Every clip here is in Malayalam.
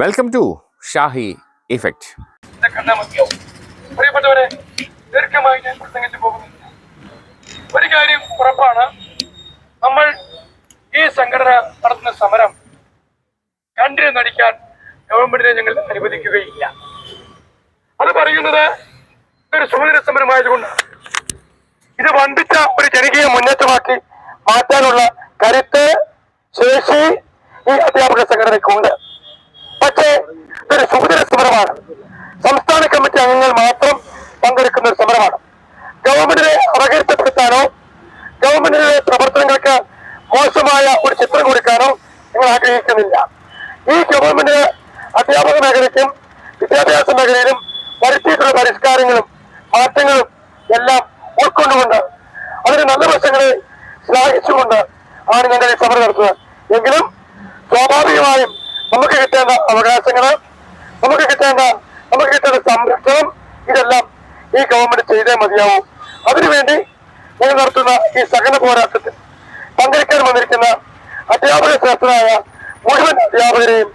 Welcome to Shahi effect. പ്രിയപ്പെട്ടവരെ, ദീർഘമായി ഞാൻ പ്രസംഗിച്ചു പോകുന്നില്ല. ഒരു കാര്യം ഉറപ്പാണ്, നമ്മൾ ഈ സംഘടന നടത്തുന്ന സമരം കണ്ടിന് നടിക്കാൻ ഗവൺമെന്റിനെ ഞങ്ങൾ അനുവദിക്കുകയില്ല. അത് പറയുന്നത് ഒരു സ്വാതന്ത്ര്യ സമരമായതുകൊണ്ടാണ്. ഇത് വമ്പിച്ച ഒരു ജനകീയ മുന്നേറ്റമാക്കി മാറ്റാനുള്ള കരുത്ത്, ശേഷി ഈ അധ്യാപക സംഘടനയ്ക്കുണ്ട്. പക്ഷേ ഇതൊരു സ്വാതന്ത്ര്യ സമരമാണ്. സംസ്ഥാന കമ്മിറ്റി അംഗങ്ങൾ മാത്രം പങ്കെടുക്കുന്ന ഒരു സമരമാണ്. ഗവൺമെന്റിനെ അപകീർത്തിപ്പെടുത്താനോ ഗവൺമെന്റിന്റെ പ്രവർത്തനങ്ങൾക്ക് മോശമായ ഒരു ചിത്രം കൊടുക്കാനോ ഞങ്ങൾ ആഗ്രഹിക്കുന്നില്ല. ഈ ഗവൺമെന്റ് അധ്യാപക മേഖലയ്ക്കും വിദ്യാഭ്യാസ മേഖലയിലും വരുത്തിയിട്ടുള്ള പരിഷ്കാരങ്ങളും മാറ്റങ്ങളും എല്ലാം ഉൾക്കൊണ്ടുകൊണ്ട് അതിന് നല്ല വശങ്ങളെ ശ്ലാഘിച്ചുകൊണ്ട് ആണ് ഞങ്ങൾ ഈ സമരം നടത്തുന്നത്. എങ്കിലും സ്വാഭാവികമായും നമുക്ക് കിട്ടേണ്ട അവകാശങ്ങള്, നമുക്ക് കിട്ടേണ്ട സംരക്ഷണം, ഇതെല്ലാം ഈ ഗവൺമെന്റ് ചെയ്തേ മതിയാവും. അതിനുവേണ്ടി ഞങ്ങൾ നടത്തുന്ന ഈ സഹന പോരാട്ടത്തിൽ പങ്കെടുക്കാൻ വന്നിരിക്കുന്ന അധ്യാപക ശ്രേഷ്ഠരായ മുഴുവൻ അധ്യാപകരെയും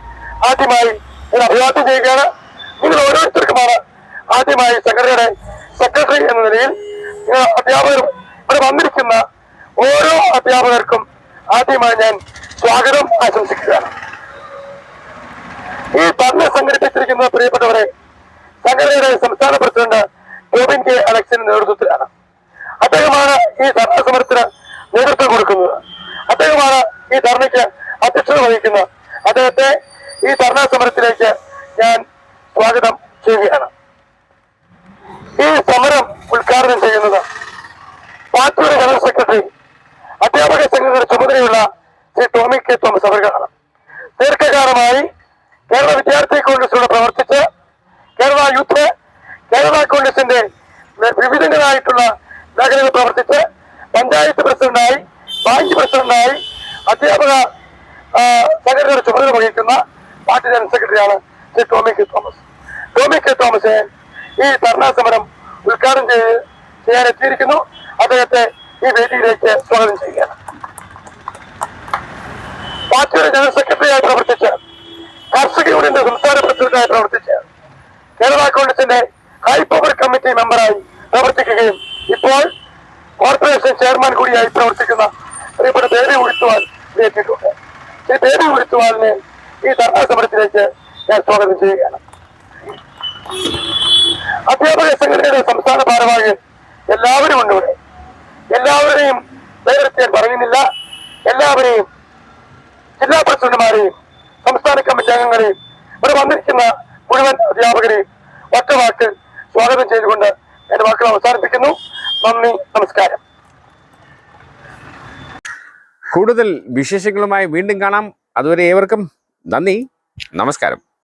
ആദ്യമായി ഞാൻ അഭിവാദ്യം ചെയ്യുകയാണ്. നിങ്ങൾ ഓരോരുത്തർക്കുമാണ് ആദ്യമായി സംഘടനയുടെ സെക്രട്ടറി എന്ന നിലയിൽ അധ്യാപകർ ഇവിടെ വന്നിരിക്കുന്ന ഓരോ അധ്യാപകർക്കും ആദ്യമായി ഞാൻ സ്വാഗതം ആശംസിക്കുകയാണ്. ഈ ധർണ സംഘടിപ്പിച്ചിരിക്കുന്ന പ്രിയപ്പെട്ടവരെ, സംഘടനയുടെ സംസ്ഥാന പ്രസിഡന്റ് ഗോവിൻ കെ അലക്സിന്റെ നേതൃത്വത്തിലാണ്. അദ്ദേഹമാണ് ഈ ധർണ സമരത്തിന് നേതൃത്വം കൊടുക്കുന്നത്. അദ്ദേഹമാണ് ഈ ധർണയ്ക്ക് അധ്യക്ഷത വഹിക്കുന്നത്. അദ്ദേഹത്തെ ഈ ധർണാ സമരത്തിലേക്ക് ഞാൻ സ്വാഗതം ചെയ്യുകയാണ്. ഈ സമരം ഉദ്ഘാടനം ചെയ്യുന്നത് പാർട്ടിയുടെ ജനറൽ സെക്രട്ടറി, അധ്യാപക സംഘടനയുടെ ചുമതലയുള്ള ശ്രീ ടോമി കെ തോമസ് അവർക്കാണ്. ദീർഘകാലമായി കേരള വിദ്യാർത്ഥി കോൺഗ്രസിലൂടെ പ്രവർത്തിച്ച് കേരള കോൺഗ്രസിന്റെ വിവിധങ്ങളായിട്ടുള്ള മേഖലകളിൽ പ്രവർത്തിച്ച് പഞ്ചായത്ത് പ്രസിഡന്റായി, ബാങ്ക് പ്രസിഡന്റായി, അധ്യാപക സംഘടനയുടെ ചുമതല വഹിക്കുന്ന പാർട്ടി ജനറൽ സെക്രട്ടറിയാണ് ശ്രീ ടോമി കെ തോമസ്. ടോമി കെ തോമസ് ഈ ധർണാ സമരം ഉദ്ഘാടനം ചെയ്യാൻ എത്തിയിരിക്കുന്നു. അദ്ദേഹത്തെ ഈ വേദിയിലേക്ക് സ്വാഗതം ചെയ്യുകയാണ്. പാർട്ടിയുടെ ജനറൽ സെക്രട്ടറിയായി പ്രവർത്തിച്ച്, കർഷക യൂണിയന്റെ സംസ്ഥാന പ്രസിഡന്റായി പ്രവർത്തിച്ച്, കേരള കോൺഗ്രസിന്റെ ഹൈ പവർ കമ്മിറ്റി മെമ്പറായി പ്രവർത്തിക്കുകയും ഇപ്പോൾ കോർപ്പറേഷൻ ചെയർമാൻ കൂടിയായി പ്രവർത്തിക്കുന്ന പ്രിയപ്പെട്ട ബേബി ഉഴുത്തുവാൽ എത്തിയിട്ടുണ്ട്. ഈ ബേബി ഉഴുത്തുവാലിനെ ഈ ധർണാ സമരത്തിലേക്ക് ഞാൻ സ്വാഗതം ചെയ്യുകയാണ്. അധ്യാപക സംഘടനയുടെ സംസ്ഥാന ഭാരവാഹികൾ എല്ലാവരും ഉണ്ട് ഇവിടെ. എല്ലാവരെയും പേരെടുത്ത് ഞാൻ പറയുന്നില്ല. എല്ലാവരെയും, ജില്ലാ പ്രസിഡന്റുമാരെയും സംസ്ഥാന കമ്മിറ്റി അംഗങ്ങളെയും ഇവിടെ വന്നിരിക്കുന്ന മുഴുവൻ അധ്യാപകരെയും ഒറ്റ വാക്ക് സ്വാഗതം ചെയ്തുകൊണ്ട് എന്റെ വാക്കുകൾ അവസാനിപ്പിക്കുന്നു. നന്ദി, നമസ്കാരം. കൂടുതൽ വിശേഷങ്ങളുമായി വീണ്ടും കാണാം. അതുവരെ ഏവർക്കും നന്ദി, നമസ്കാരം.